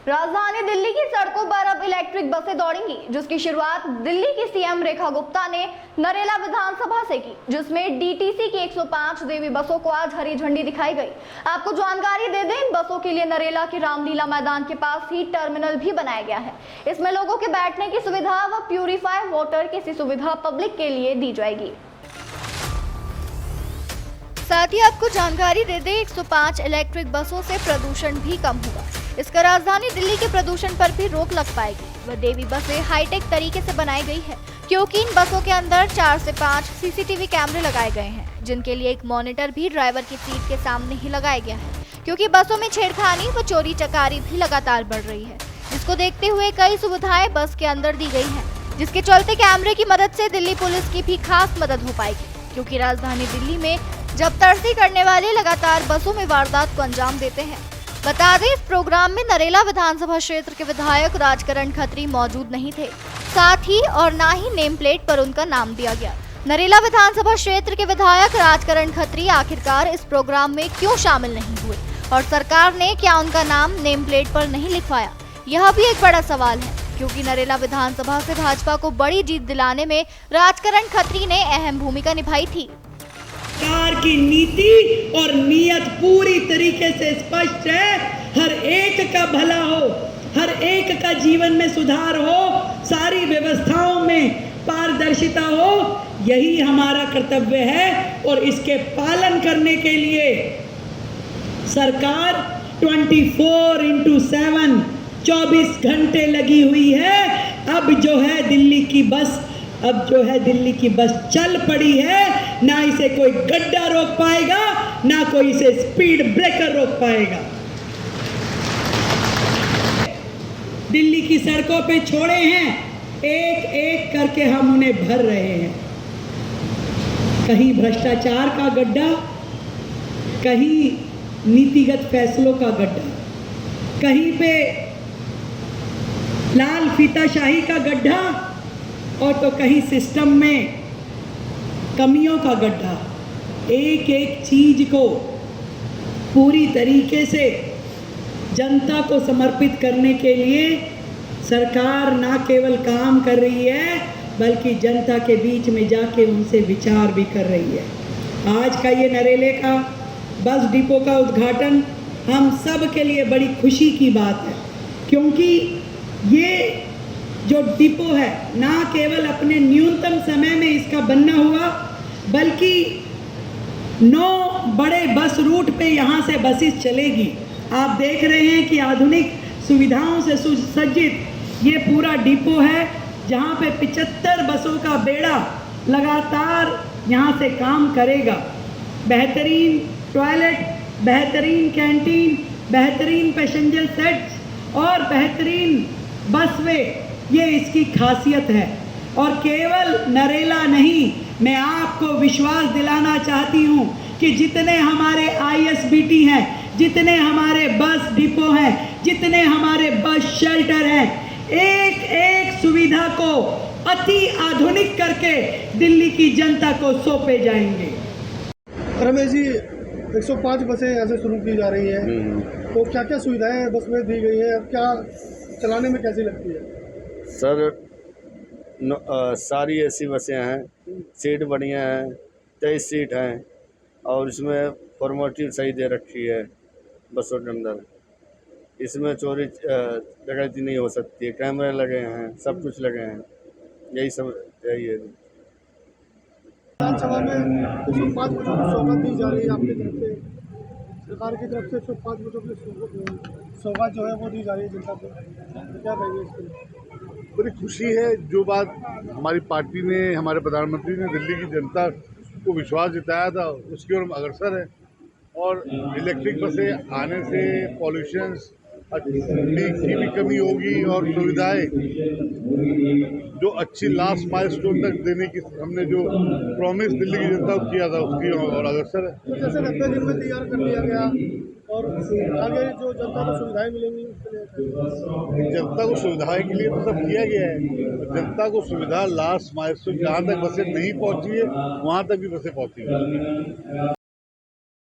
राजधानी दिल्ली की सड़कों पर अब इलेक्ट्रिक बसें दौड़ेंगी, जिसकी शुरुआत दिल्ली की सीएम रेखा गुप्ता ने नरेला विधानसभा से की, जिसमें डीटीसी की 105 देवी बसों को आज हरी झंडी दिखाई गई। आपको जानकारी दे दें, इन बसों के लिए नरेला के रामलीला मैदान के पास ही टर्मिनल भी बनाया गया है। इसमें लोगों के बैठने की सुविधा व प्यूरिफाई वाटर की सुविधा पब्लिक के लिए दी जाएगी। साथ ही आपको जानकारी दे दें, 105 इलेक्ट्रिक बसों से प्रदूषण भी कम होगा। इसका राजधानी दिल्ली के प्रदूषण पर भी रोक लग पाएगी। वह देवी बसें हाईटेक तरीके से बनाई गई है, क्योंकि इन बसों के अंदर 4 से 5 सीसीटीवी कैमरे लगाए गए हैं, जिनके लिए एक मॉनिटर भी ड्राइवर की सीट के सामने ही लगाया गया है। क्योंकि बसों में छेड़खानी व चोरी चकारी भी लगातार बढ़ रही है, जिसको देखते हुए कई सुविधाएं बस के अंदर दी गई है, जिसके चलते कैमरे की मदद से दिल्ली पुलिस की भी खास मदद हो पाएगी। क्योंकि राजधानी दिल्ली में जब तर्सी करने वाले लगातार बसों में वारदात को अंजाम देते हैं। बता दें, इस प्रोग्राम में नरेला विधानसभा क्षेत्र के विधायक राजकरण खत्री मौजूद नहीं थे, साथ ही और ना ही नेम प्लेट पर उनका नाम दिया गया। नरेला विधानसभा क्षेत्र के विधायक राजकरण खत्री आखिरकार इस प्रोग्राम में क्यों शामिल नहीं हुए और सरकार ने क्या उनका नाम नेम प्लेट पर नहीं लिखवाया, यह भी एक बड़ा सवाल है। क्योंकि नरेला विधानसभा से भाजपा को बड़ी जीत दिलाने में राजकरण खत्री ने अहम भूमिका निभाई थी। सरकार की नीति और नीयत पूरी तरीके से स्पष्ट है। हर एक का भला हो, हर एक का जीवन में सुधार हो, सारी व्यवस्थाओं में पारदर्शिता हो, यही हमारा कर्तव्य है। और इसके पालन करने के लिए सरकार 24/7 24 घंटे लगी हुई है। अब जो है दिल्ली की बस चल पड़ी है। ना इसे कोई गड्ढा रोक पाएगा, ना कोई इसे स्पीड ब्रेकर रोक पाएगा। दिल्ली की सड़कों पे छोड़े हैं, एक एक करके हम उन्हें भर रहे हैं। कहीं भ्रष्टाचार का गड्ढा, कहीं नीतिगत फैसलों का गड्ढा, कहीं पे लाल फीताशाही का गड्ढा, और तो कहीं सिस्टम में कमियों का गड्ढा। एक एक चीज को पूरी तरीके से जनता को समर्पित करने के लिए सरकार ना केवल काम कर रही है, बल्कि जनता के बीच में जाके उनसे विचार भी कर रही है। आज का ये नरेले का बस डिपो का उद्घाटन हम सब के लिए बड़ी खुशी की बात है, क्योंकि ये जो डिपो है ना केवल अपने न्यूनतम समय में इसका बनना हुआ, बल्कि 9 बड़े बस रूट पे यहाँ से बसेस चलेगी। आप देख रहे हैं कि आधुनिक सुविधाओं से सुसज्जित ये पूरा डिपो है, जहाँ पे 75 बसों का बेड़ा लगातार यहाँ से काम करेगा। बेहतरीन टॉयलेट, बेहतरीन कैंटीन, बेहतरीन पैसेंजर सेट्स और बेहतरीन बसवे, ये इसकी खासियत है। और केवल नरेला नहीं, मैं आपको विश्वास दिलाना चाहती हूँ कि जितने हमारे ISBT हैं, जितने हमारे बस डिपो हैं, जितने हमारे बस शेल्टर हैं, एक एक सुविधा को अति आधुनिक करके दिल्ली की जनता को सौंपे जाएंगे। रमेश जी, 105 बसें यहाँ से शुरू की जा रही हैं, तो क्या क्या सुविधाएं बस में दी गई हैं, क्या चलाने में कैसी लगती है? सर, सारी ऐसी बसें हैं, सीट बढ़िया हैं, 23 सीट हैं, और इसमें फॉर्मेलिटी सही दे रखी है बसों के अंदर। इसमें चोरी डकैती नहीं हो सकती है, कैमरे लगे हैं, सब कुछ लगे हैं, यही है। विधानसभा में 105 बसों की सौगात दी जा रही है आपकी तरफ से, सरकार की तरफ से 105 बसों की सौगात जो है वो दी जा रही है जनता को, क्या कहेंगे इसके लिए? बड़ी खुशी है। जो बात हमारी पार्टी ने, हमारे प्रधानमंत्री ने दिल्ली की जनता को विश्वास जताया था, उसकी ओर हम अग्रसर हैं। और इलेक्ट्रिक बसें आने से पॉल्यूशन की भी कमी होगी, और सुविधाएं जो अच्छी लास्ट माइलस्टोन तक देने की हमने जो प्रॉमिस दिल्ली की जनता को किया था, उसकी और अग्रसर है। जैसे 90 दिन में तैयार कर दिया गया, और आगे जो जनता को सुविधाएं मिलेंगी जनता को सुविधाएं के लिए तो सब किया गया है। जनता को सुविधा लास्ट माइलस्टोन जहाँ तक बसें नहीं पहुँची है, वहाँ तक भी बसें पहुँची है।